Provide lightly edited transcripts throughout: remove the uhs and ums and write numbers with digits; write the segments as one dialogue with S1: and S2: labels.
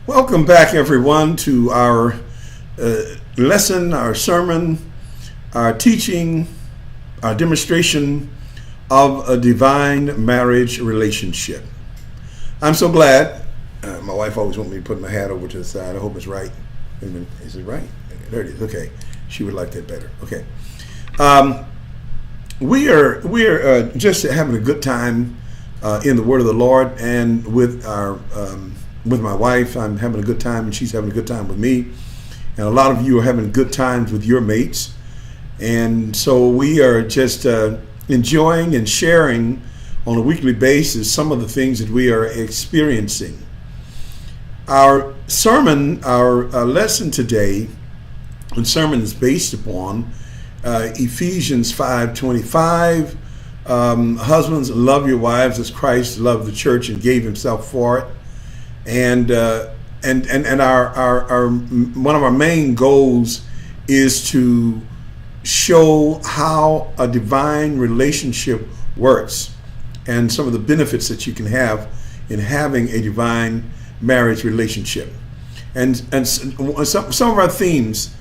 S1: Welcome back, everyone, to our lesson, our sermon, our teaching, our demonstration of a divine marriage relationship. I'm so glad. My wife always wants me to put my hat over to the side. I hope it's right. Is it right? There it is. Okay. She would like that better. Okay. We are just having a good time in the Word of the Lord, and with my wife. I'm having a good time, and she's having a good time with me. And a lot of you are having good times with your mates. And so we are just enjoying and sharing on a weekly basis some of the things that we are experiencing. Our sermon, our lesson today, the sermon is based upon Ephesians 5:25. Husbands, love your wives as Christ loved the church and gave himself for it. And our one of our main goals is to show how a divine relationship works and some of the benefits that you can have in having a divine marriage relationship. And some of our themes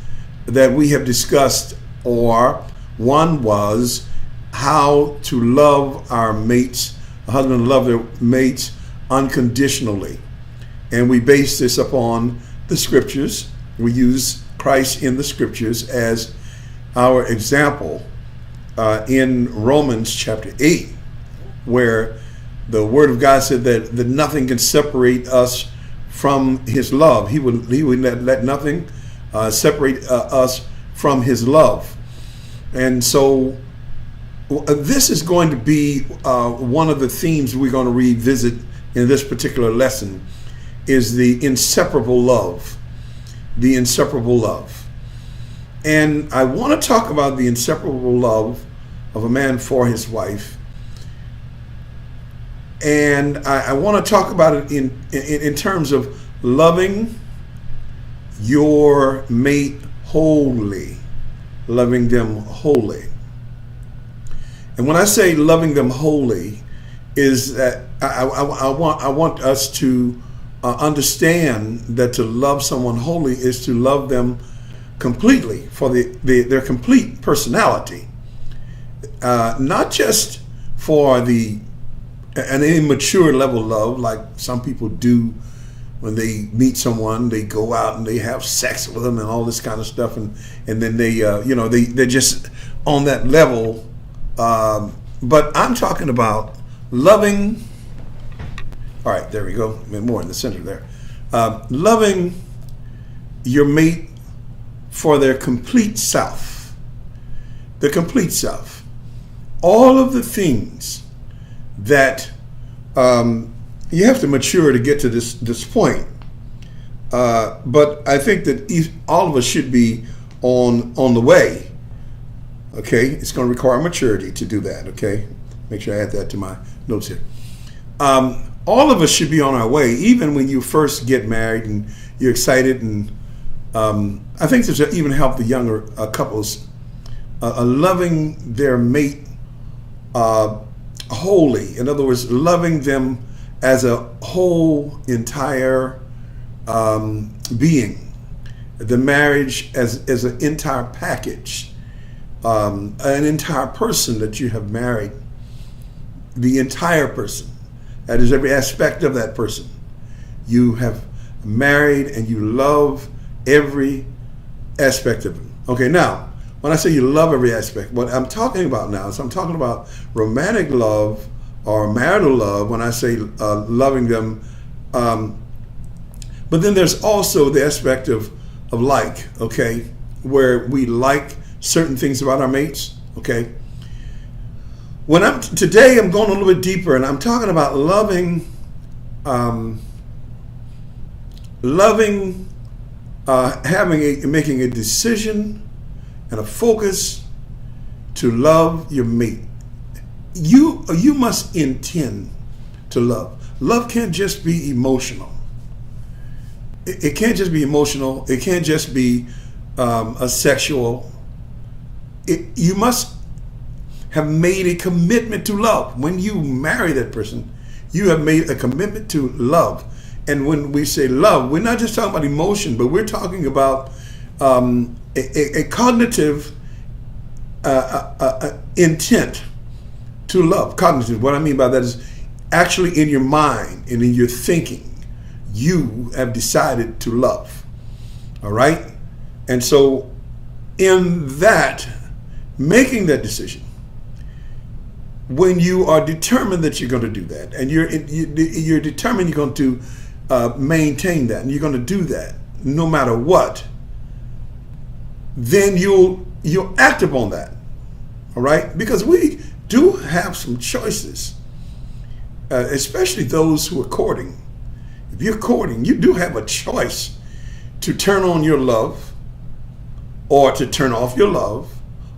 S1: that we have discussed one was how to love our mates, a husband love their mates unconditionally. And we base this upon the scriptures. We use Christ in the scriptures as our example in Romans chapter 8, where the Word of God said that nothing can separate us from His love. He would let nothing separate us from His love. And so this is going to be one of the themes we're going to revisit in this particular lesson, is the inseparable love. The inseparable love. And I want to talk about the inseparable love of a man for his wife. And I want to talk about it in terms of loving your mate wholly. Loving them wholly. And when I say loving them wholly, is that I want us to understand that to love someone wholly is to love them completely for their complete personality, not just for an immature level love like some people do when they meet someone. They go out and they have sex with them and all this kind of stuff, and then they're just on that level. But I'm talking about loving. All right, there we go. More in the center there. Loving your mate for their complete self. The complete self. All of the things that you have to mature to get to this point. But I think that all of us should be on the way. Okay, it's going to require maturity to do that. Okay, make sure I add that to my notes here. All of us should be on our way, even when you first get married and you're excited. And I think this will even help the younger couples, loving their mate wholly. In other words, loving them as a whole, entire being. The marriage as an entire package, an entire person that you have married. The entire person. That is every aspect of that person. You have married and you love every aspect of them. Okay, now, when I say you love every aspect, what I'm talking about now is I'm talking about romantic love or marital love when I say loving them. But then there's also the aspect of like, okay, where we like certain things about our mates, okay? Today I'm going a little bit deeper, and I'm talking about making a decision and a focus to love your mate. You must intend to love. Love can't just be emotional. It can't just be emotional. It can't just be a sexual. You must have made a commitment to love. When you marry that person, you have made a commitment to love. And when we say love, we're not just talking about emotion, but we're talking about a cognitive intent to love. Cognitive, what I mean by that is actually in your mind and in your thinking, you have decided to love. All right? And so in that, making that decision, when you are determined that you're going to do that, and you're determined you're going to maintain that, and you're going to do that no matter what, then you'll act upon that. All right? Because we do have some choices, especially those who are courting. If you're courting, you do have a choice to turn on your love or to turn off your love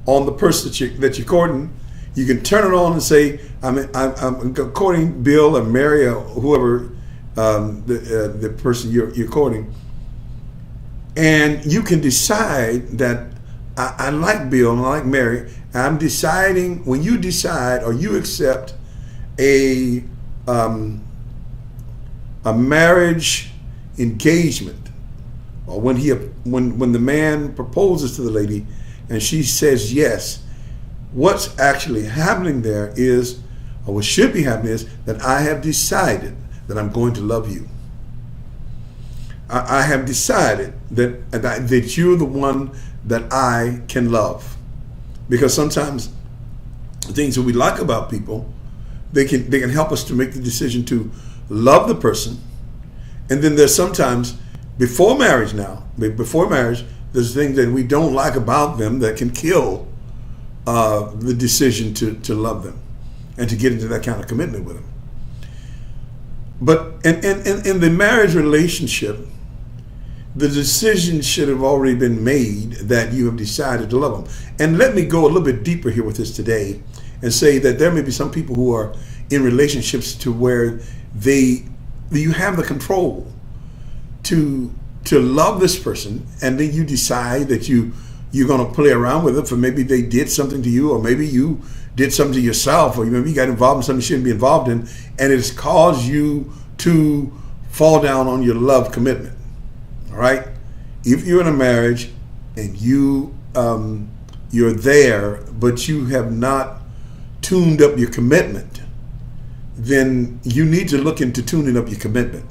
S1: on the person that you're courting. You can turn it on and say, I'm courting Bill or Mary or whoever, the person you're courting. And you can decide that I like Bill and I like Mary. I'm deciding, when you decide or you accept a marriage engagement, or when the man proposes to the lady and she says yes, what's actually happening there is, or what should be happening is, that I have decided that I'm going to love you. I have decided that you're the one that I can love. Because sometimes the things that we like about people, they can help us to make the decision to love the person. And then there's sometimes before marriage, there's things that we don't like about them that can kill the decision to love them and to get into that kind of commitment with them. But in the marriage relationship, the decision should have already been made that you have decided to love them. And let me go a little bit deeper here with this today and say that there may be some people who are in relationships to where you have the control to love this person, and then you decide that you're going to play around with it, for maybe they did something to you, or maybe you did something to yourself, or maybe you got involved in something you shouldn't be involved in, and it's caused you to fall down on your love commitment. All right? If you're in a marriage and you're there, but you have not tuned up your commitment, then you need to look into tuning up your commitment.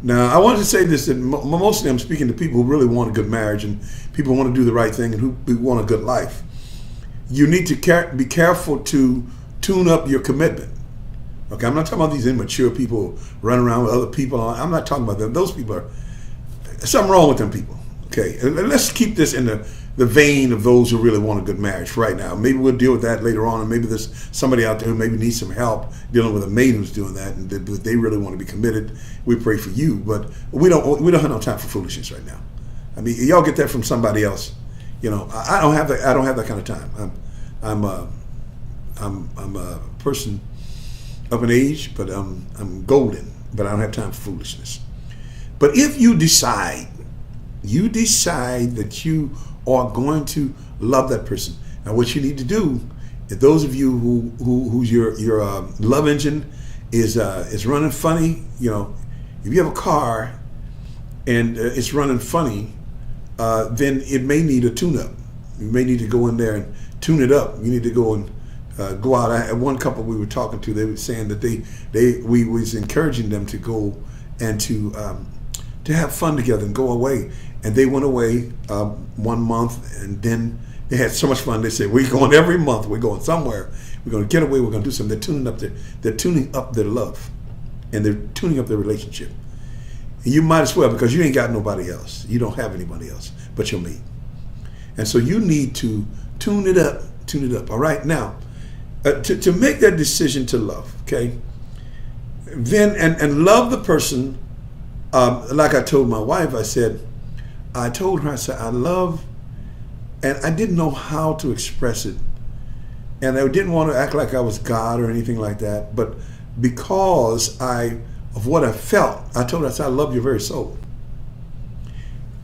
S1: Now, I want to say this, that mostly I'm speaking to people who really want a good marriage and people who want to do the right thing and who want a good life. You need to be careful to tune up your commitment. Okay, I'm not talking about these immature people running around with other people. I'm not talking about them. Those people are, something wrong with them people. Okay, and let's keep this in the vein of those who really want a good marriage for right now. Maybe we'll deal with that later on, and maybe there's somebody out there who maybe needs some help dealing with a mate who's doing that, and they really want to be committed. We pray for you, but we don't have no time for foolishness right now. I mean, y'all get that from somebody else. You know, I don't have that kind of time. I'm a person of an age, but I'm golden, but I don't have time for foolishness. But if you decide that you are going to love that person, now what you need to do, if those of you who's your love engine is running funny, you know, if you have a car and it's running funny, then it may need a tune-up. You may need to go in there and tune it up. You need to go and go out. One couple we were talking to, they were saying that we was encouraging them to go and to have fun together and go away. And they went away 1 month, and then they had so much fun. They said, we're going every month. We're going somewhere. We're going to get away. We're going to do something. They're tuning up their love, and they're tuning up their relationship. And you might as well, because you ain't got nobody else. You don't have anybody else but your mate. And so you need to tune it up. Tune it up. All right. Now, to make that decision to love, okay, then and love the person. Like I told my wife, I told her, I said, I love, and I didn't know how to express it. And I didn't want to act like I was God or anything like that. But because of what I felt, I told her, I said, I love your very soul.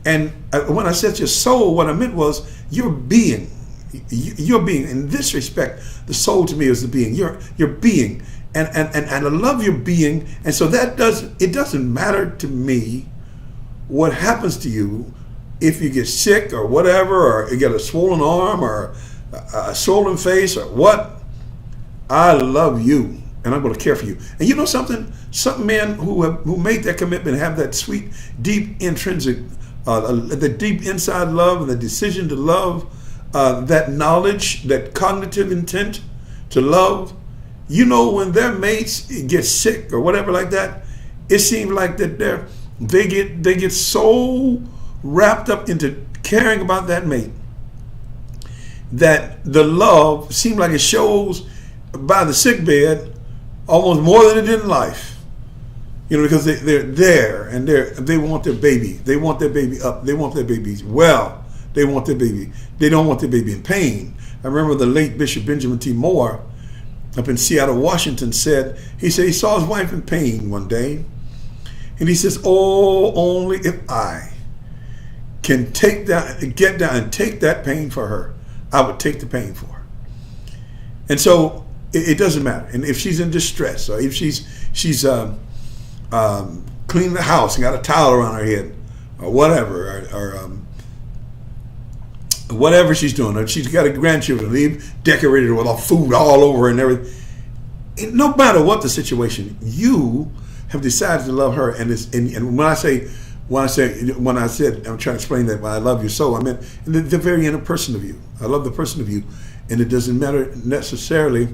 S1: And when I said your soul, what I meant was your being. Your being. In this respect, the soul to me is the being. Your being. and I love your being. And so it doesn't matter to me what happens to you, if you get sick or whatever, or you get a swollen arm or a swollen face or what. I love you, and I'm going to care for you. And you know something? Some men who made that commitment have that sweet, deep, intrinsic, the deep inside love and the decision to love, that knowledge, that cognitive intent to love. You know, when their mates get sick or whatever like that, it seems like that they get so wrapped up into caring about that mate that the love seems like it shows by the sick bed almost more than it did in life. You know, because they're there and they want their baby. They want their baby up. They want their baby well. They want their baby. They don't want their baby in pain. I remember the late Bishop Benjamin T. Moore up in Seattle, Washington said he saw his wife in pain one day. And he says, oh, only if I can get down and take that pain for her, I would take the pain for her. And so it doesn't matter. And if she's in distress, or if she's cleaning the house and got a towel around her head, or whatever, or whatever she's doing, or she's got a grandchildren, leave decorated with all food all over her and everything. And no matter what the situation, you have decided to love her. And when I said I'm trying to explain that I love you so, I meant the very inner person of you. I love the person of you, and it doesn't matter necessarily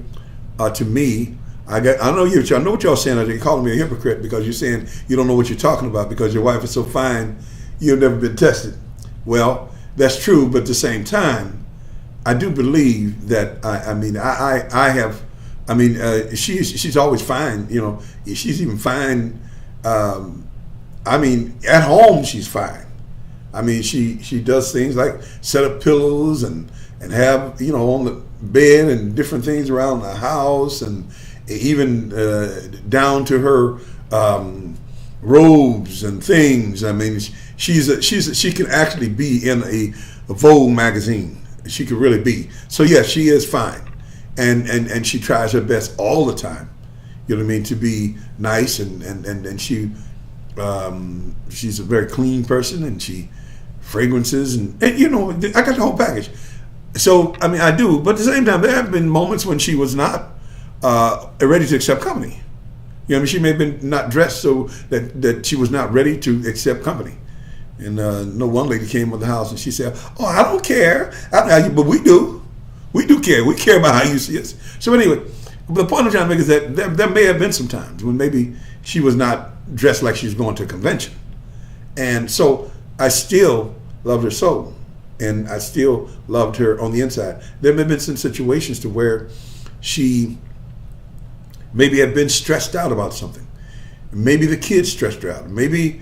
S1: to me. I know what y'all saying. You're calling me a hypocrite because you're saying you don't know what you're talking about because your wife is so fine you've never been tested. Well, that's true, but at the same time, I do believe that she's always fine. You know, she's even fine. At home she's fine. I mean, she does things like set up pillows and have, you know, on the bed and different things around the house, and even down to her robes and things. I mean, she can actually be in a Vogue magazine. She could really be. So yes, she is fine, and she tries her best all the time. You know what I mean, to be nice, and she's a very clean person, and she fragrances and you know, I got the whole package. So I mean, I do, but at the same time, there have been moments when she was not ready to accept company. You know, I mean, she may have been not dressed so that she was not ready to accept company. And no, one lady came in the house and she said, "Oh, I don't care," but we do. We do care. We care about how you see us. So anyway, the point I'm trying to make is that there may have been some times when maybe she was not dressed like she was going to a convention. And so I still loved her so. And I still loved her on the inside. There may have been some situations to where she maybe had been stressed out about something. Maybe the kids stressed her out. Maybe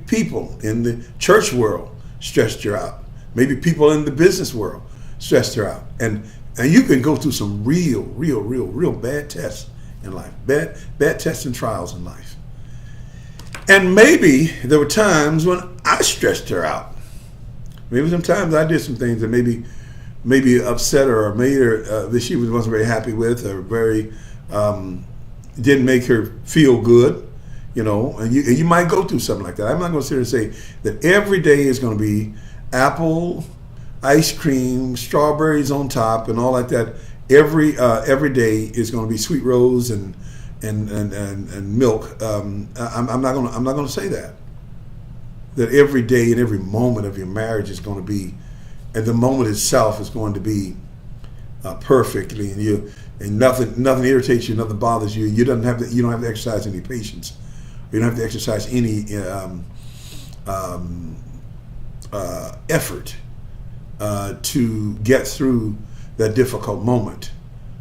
S1: people in the church world stressed her out. Maybe people in the business world stressed her out. And you can go through some real bad tests in life. Bad tests and trials in life. And maybe there were times when I stressed her out. Maybe sometimes I did some things that maybe upset her or made her that she wasn't very happy with, or very didn't make her feel good, you know. And you might go through something like that. I'm not going to sit here and say that every day is going to be apple, ice cream, strawberries on top, and all like that. Every day is going to be sweet rose and milk. I'm not going to say that. That every day and every moment of your marriage is going to be, and the moment itself is going to be perfectly, and nothing irritates you, nothing bothers you. You don't have to exercise any patience. You don't have to exercise any effort to get through that difficult moment,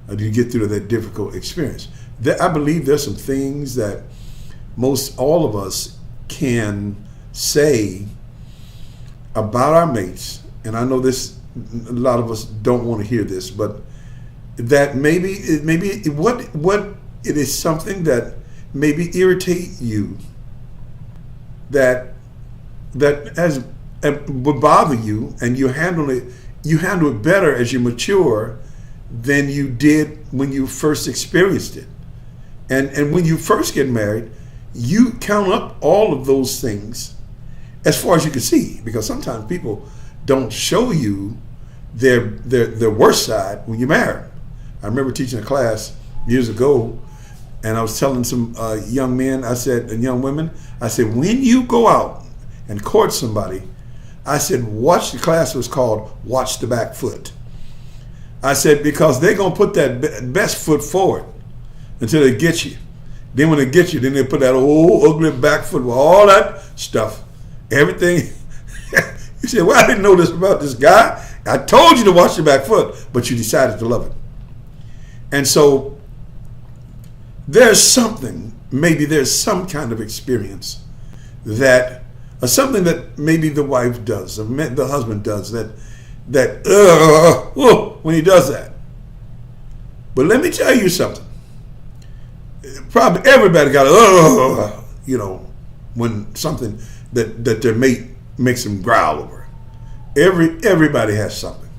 S1: to get through that difficult experience. I believe there's some things that all of us can say about our mates, and I know this, a lot of us don't want to hear this, but that maybe what it is something that maybe irritate you, that would bother you, and you handle it better as you mature than you did when you first experienced it. And when you first get married, you count up all of those things as far as you can see, because sometimes people don't show you their worst side when you're married. I remember teaching a class years ago, and I was telling some young men, and young women, I said, when you go out and court somebody, I said, the class was called Watch the Back Foot. I said, because they're going to put that best foot forward until they get you. Then when they get you, then they put that old ugly back foot with all that stuff, everything. You said, well, I didn't know this about this guy. I told you to watch your back foot, but you decided to love it. And so there's some kind of experience that, or something that maybe the wife does, or the husband does, when he does that. But let me tell you something. Probably everybody got when something that their mate makes them growl over. Everybody has something.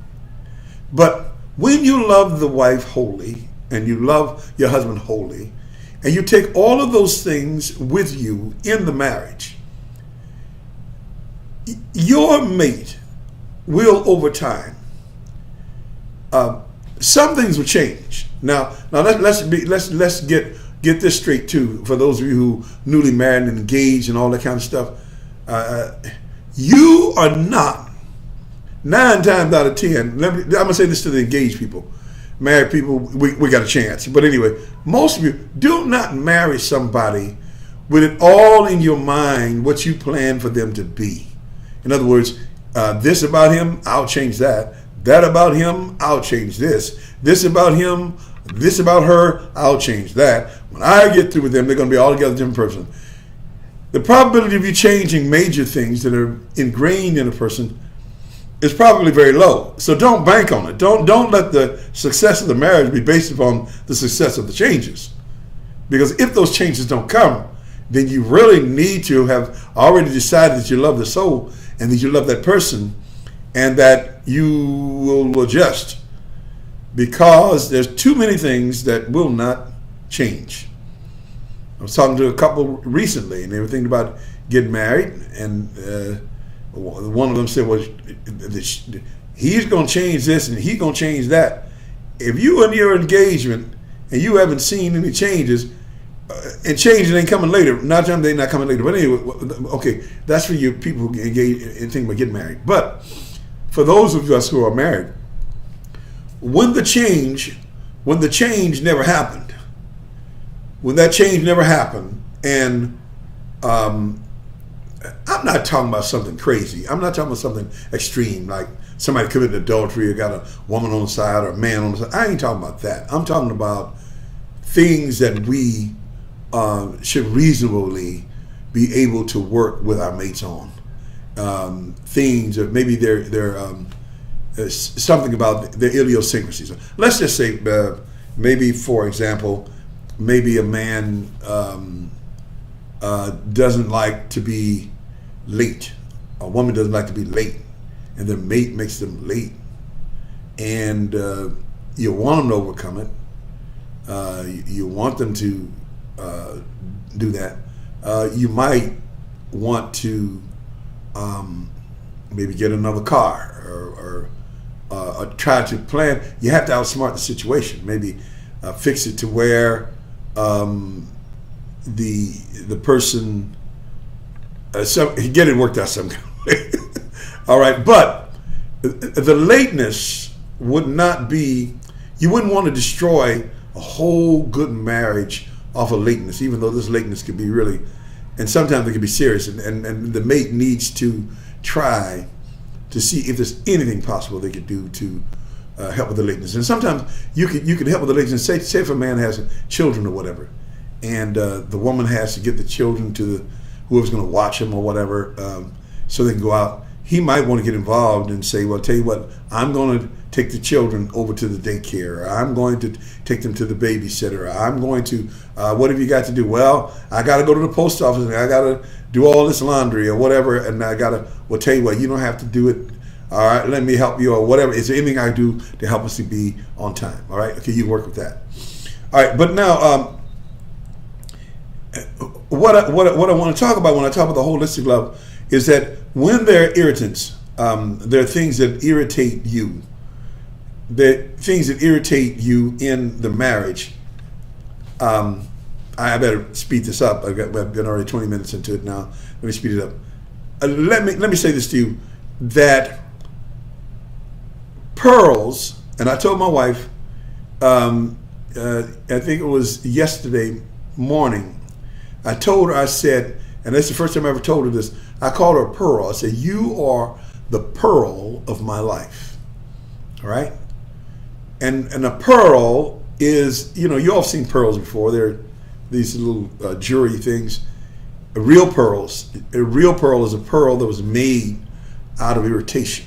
S1: But when you love the wife wholly, and you love your husband wholly, and you take all of those things with you in the marriage, your mate will, over time, some things will change. Now let's get this straight too. For those of you who newly married and engaged and all that kind of stuff, you are not 9 times out of 10. I'm gonna say this to the engaged people. Married people, we got a chance. But anyway, most of you do not marry somebody with it all in your mind what you plan for them to be. In other words, this about him, I'll change that. That about him, I'll change this. This about him, this about her, I'll change that. When I get through with them, they're going to be all together different person. The probability of you changing major things that are ingrained in a person is probably very low. So don't bank on it. Don't let the success of the marriage be based upon the success of the changes. Because if those changes don't come, then you really need to have already decided that you love the soul and that you love that person and that you will adjust. Because there's too many things that will not change. I was talking to a couple recently, and they were thinking about getting married, and one of them said, well, he's going to change this and he's going to change that. If you in your engagement and you haven't seen any changes, and changes ain't coming later, not that they're not coming later, but anyway, okay, that's for you people who engage and think about getting married. But for those of us who are married, when the change never happened, and I'm not talking about something crazy. I'm not talking about something extreme, like somebody committed adultery or got a woman on the side or a man on the side. I ain't talking about that. I'm talking about things that we should reasonably be able to work with our mates on. Things that maybe they're something about their idiosyncrasies. Let's just say, maybe for example, maybe a man doesn't like to be late. A woman doesn't like to be late, and their mate makes them late, and you want them to overcome it. You want them to do that. You might want to maybe get another car or try to plan. You have to outsmart the situation. Maybe fix it to where the person get it worked out some kind of way. All right, but the lateness would not be. You wouldn't want to destroy a whole good marriage off of lateness, even though this lateness could be really, and sometimes it can be serious, and the mate needs to try to see if there's anything possible they could do to help with the lateness. And sometimes you could help with the lateness. Say if a man has children or whatever, and the woman has to get the children to whoever's going to watch them or whatever, so they can go out. He might want to get involved and say, well, tell you what, I'm going to take the children over to the daycare, or I'm going to take them to the babysitter, or I'm going to, what have you got to do? Well, I got to go to the post office, and I got to do all this laundry or whatever, and I got to, well, tell you what, you don't have to do it All right, let me help you, or whatever. Is there anything I do to help us to be on time? All right, okay, you work with that. All right, but now, what I want to talk about when I talk about the holistic love is that when there are irritants, there are things that irritate you. The things that irritate you in the marriage. I better speed this up. I've been already 20 minutes into it now. Let me speed it up. Let me say this to you, that pearls, and I told my wife, I think it was yesterday morning, I told her, I said, and that's the first time I ever told her this, I called her a pearl. I said, you are the pearl of my life. All right? And a pearl is, you all have seen pearls before. They're these little jewelry things. Real pearls. A real pearl is a pearl that was made out of irritation.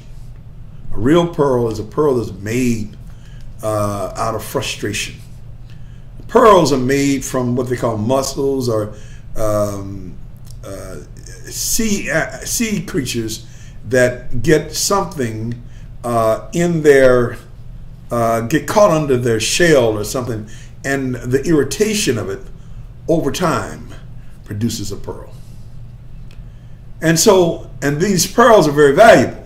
S1: A real pearl is a pearl that's made out of frustration. Pearls are made from what they call mussels or sea creatures that get something in their get caught under their shell or something, and the irritation of it over time produces a pearl. And these pearls are very valuable.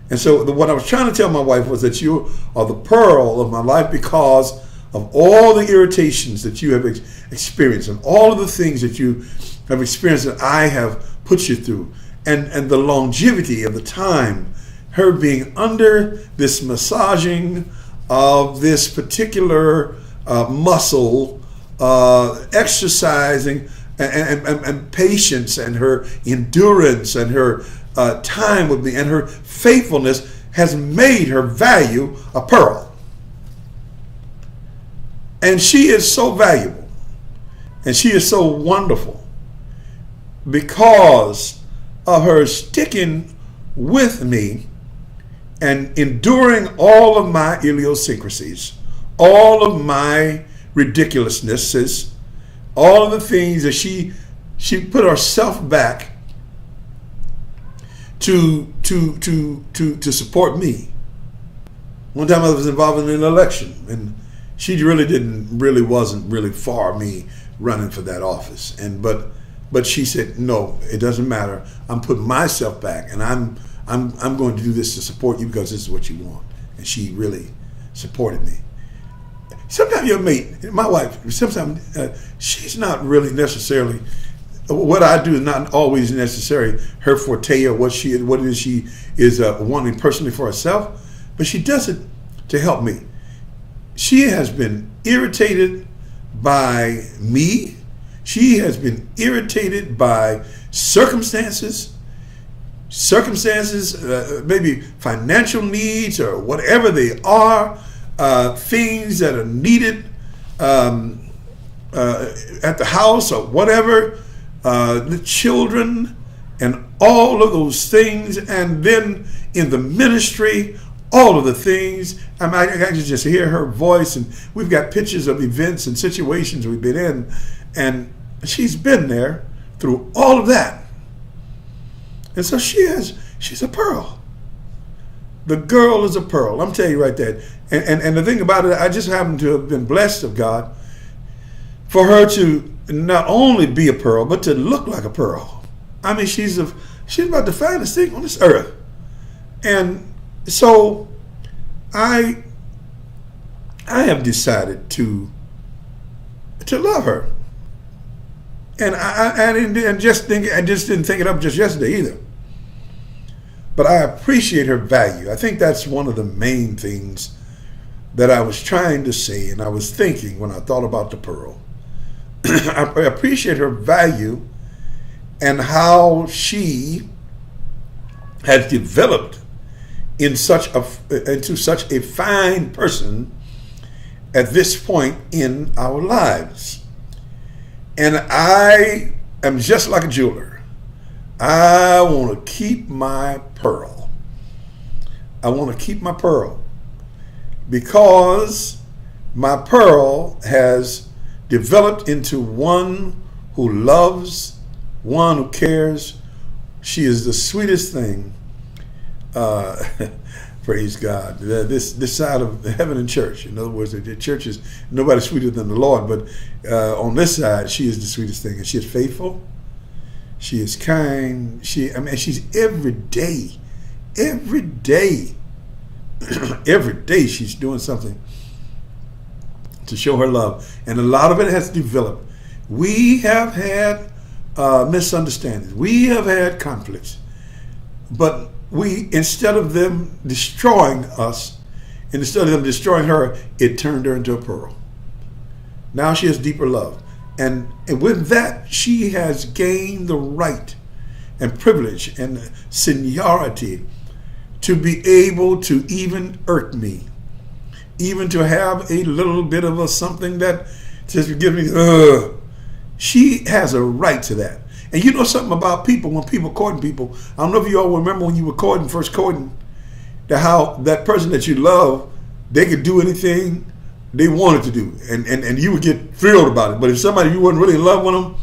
S1: And so what I was trying to tell my wife was that you are the pearl of my life because of all the irritations that you have experienced and all of the things that you have experienced that I have put you through, and the longevity of the time, her being under this massaging of this particular muscle, exercising and patience, and her endurance and her time with me and her faithfulness has made her value a pearl. And she is so valuable and she is so wonderful because of her sticking with me and enduring all of my idiosyncrasies, all of my ridiculousnesses, all of the things that she put herself back to support me. One time I was involved in an election, and she wasn't really for me running for that office. But she said, no, it doesn't matter. I'm putting myself back, and I'm going to do this to support you because this is what you want. And she really supported me. Sometimes your mate, my wife, sometimes she's not really necessarily, what I do is not always necessarily her forte or what it is she is wanting personally for herself, but she does it to help me. She has been irritated by me. She has been irritated by circumstances, maybe financial needs or whatever they are, things that are needed at the house or whatever, the children and all of those things, and then in the ministry, all of the things. I can just hear her voice, and we've got pictures of events and situations we've been in, and she's been there through all of that. And so she's a pearl. The girl is a pearl. I'm telling you right there. And the thing about it, I just happen to have been blessed of God for her to not only be a pearl, but to look like a pearl. I mean, she's about the finest thing on this earth. And so I have decided to love her. And I didn't just think it up just yesterday either. But I appreciate her value. I think that's one of the main things that I was trying to say, and I was thinking when I thought about the pearl. I appreciate her value and how she has developed into such a fine person at this point in our lives. And I am just like a jeweler. I want to keep my pearl. I want to keep my pearl because my pearl has developed into one who loves, one who cares. She is the sweetest thing Uh, praise God. This side of heaven and church. In other words, the church is nobody's sweeter than the Lord. But on this side, she is the sweetest thing, and she is faithful. She is kind. She's every day, every day, every day she's doing something to show her love, and a lot of it has developed. We have had misunderstandings. We have had conflicts, but instead of them destroying us, and instead of them destroying her, it turned her into a pearl. Now she has deeper love. And with that, she has gained the right and privilege and seniority to be able to even irk me, even to have a little bit of something that just gives me, She has a right to that. And you know something about people, when people courting people, I don't know if you all remember when you were first courting, how that person that you love, they could do anything they wanted to do, and you would get thrilled about it. But if somebody you wasn't really in love with them,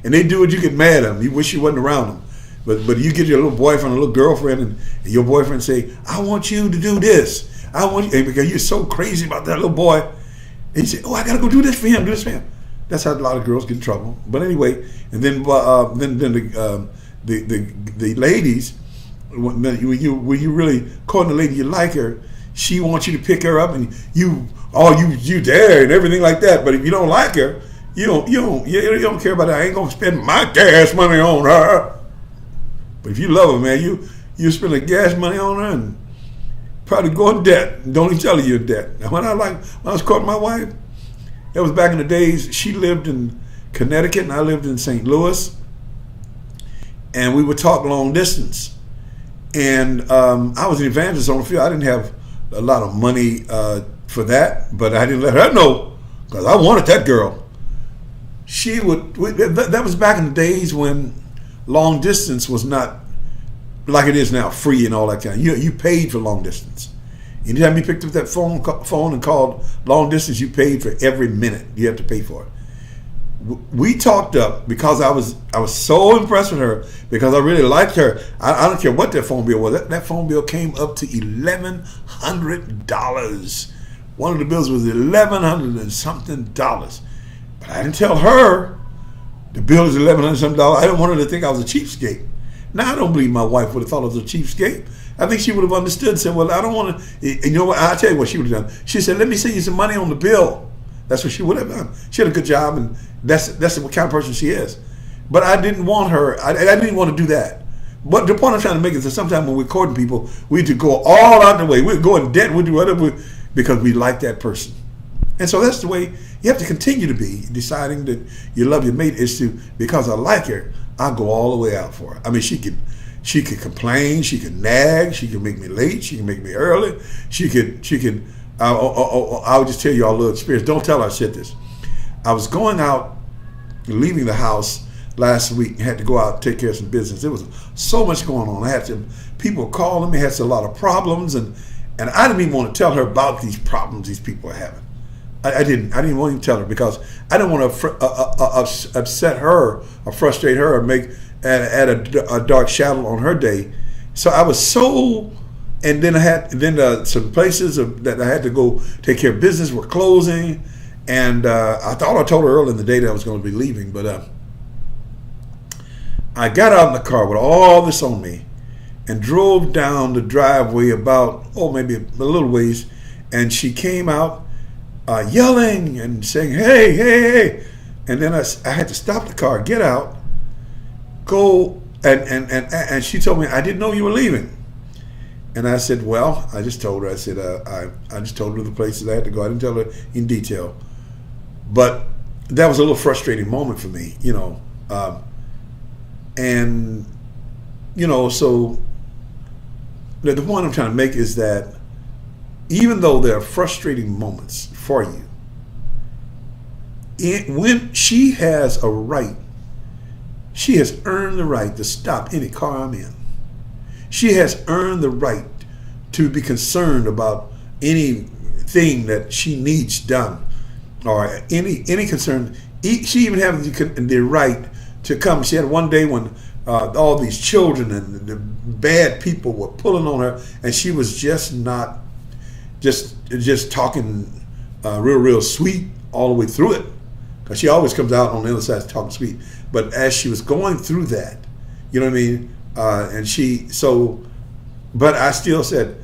S1: and they do it, you get mad at them. You wish you wasn't around them. But you get your little boyfriend, a little girlfriend, and your boyfriend say, "I want you to do this. I want you," because you're so crazy about that little boy. And you say, "Oh, I gotta go do this for him. Do this for him." That's how a lot of girls get in trouble. But anyway, and then the ladies, when you really courting a lady, you like her, she wants you to pick her up, and you there and everything like that. But if you don't like her, you don't care about that. I ain't gonna spend my gas money on her. But if you love her, man, you spend the gas money on her and probably go in debt. Don't even tell her you're in debt. Now, when I was courting my wife, that was back in the days. She lived in Connecticut and I lived in St. Louis, and we would talk long distance. And I was an evangelist on the field. I didn't have a lot of money for that, but I didn't let her know because I wanted that girl. That was back in the days when long distance was not like it is now, free and all that kind of. You paid for long distance. Anytime you picked up that phone and called long distance, you paid for every minute. You have to pay for it. We talked up because I was so impressed with her, because I really liked her. I don't care what that phone bill was. That phone bill came up to $1,100. One of the bills was $1,100 and something dollars. But I didn't tell her the bill is $1,100 something dollars. I didn't want her to think I was a cheapskate. Now I don't believe my wife would have thought I was a cheapskate. I think she would have understood and said, "Well, I don't want to." You know what? I'll tell you what she would have done. She said, "Let me send you some money on the bill." That's what she would have done. She had a good job, and that's what kind of person she is. But I didn't want her. I didn't want to do that. But the point I'm trying to make is that sometimes when we're courting people, we need to go all out the way. We'd go in debt. We'd do whatever because we like that person. And so that's the way you have to continue to be, deciding that you love your mate is to, because I like her, I'll go all the way out for her. I mean, she could complain, she could nag, she could make me late, she could make me early, she could. I would just tell you all a little experience. Don't tell her I said this. I was going out, leaving the house last week, and had to go out and take care of some business. There was so much going on. I had some people calling me, had a lot of problems, and I didn't even want to tell her about these problems these people are having. I didn't want to tell her because I didn't want to upset her or frustrate her or add a dark shadow on her day. So I was so, and then I had some places that I had to go take care of business were closing, and I thought I told her early in the day that I was going to be leaving, but I got out in the car with all this on me and drove down the driveway about maybe a little ways, and she came out yelling and saying, hey, hey, hey. And then I had to stop the car, get out, go, and she told me, I didn't know you were leaving. And I said, well, I just told her. I said, I just told her the places I had to go. I didn't tell her in detail. But that was a little frustrating moment for me, and, so the point I'm trying to make is that even though there are frustrating moments for you, when she has a right, she has earned the right to stop any car I'm in. She has earned the right to be concerned about anything that she needs done, or any concern. She even has the right to come. She had one day when all these children and the bad people were pulling on her, and she was just not just talking real sweet all the way through it, because she always comes out on the other side talking sweet. But as she was going through that, you know what I mean, but I still said,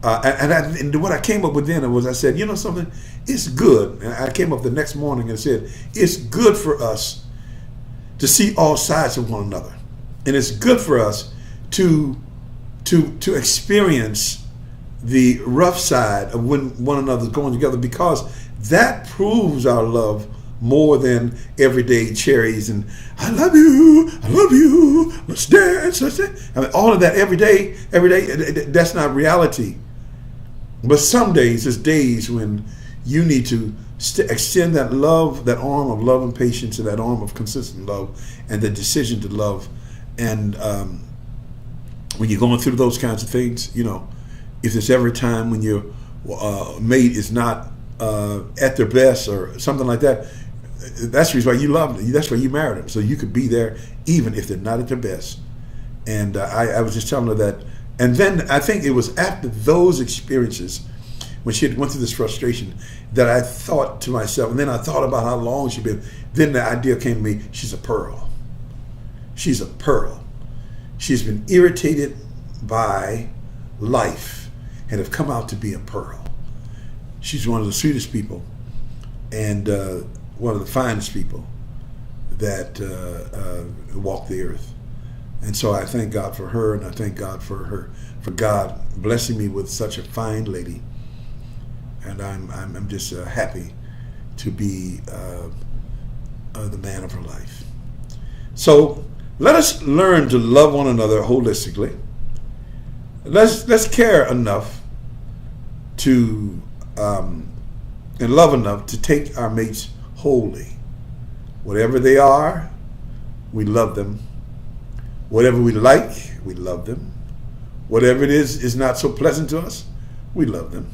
S1: and what I came up with then was, I said, you know something, it's good. And I came up the next morning and said, it's good for us to see all sides of one another, and it's good for us to experience the rough side of when one another's going together, because that proves our love more than everyday cherries and I love you, let's dance, let's dance. I mean, all of that every day, that's not reality. But some days, there's days when you need to extend that love, that arm of love and patience, and that arm of consistent love, and the decision to love. And when you're going through those kinds of things, you know, if there's every time when your mate is not at their best or something like that, that's the reason why you love them. That's why you married them, so you could be there even if they're not at their best. And I was just telling her that. And then I think it was after those experiences, when she had went through this frustration, that I thought to myself, and then I thought about how long she'd been. Then the idea came to me: she's a pearl. She's a pearl. She's been irritated by life and have come out to be a pearl. She's one of the sweetest people, and one of the finest people that walk the earth. And so I thank God for her, and I thank God for God blessing me with such a fine lady. And I'm just happy to be the man of her life. So let us learn to love one another holistically. Let's care enough to and love enough to take our mates wholly. Whatever they are, we love them. Whatever we like, we love them. Whatever it is not so pleasant to us, we love them.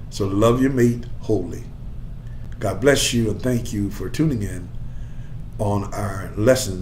S1: So love your mate wholly. God bless you, and thank you for tuning in on our lessons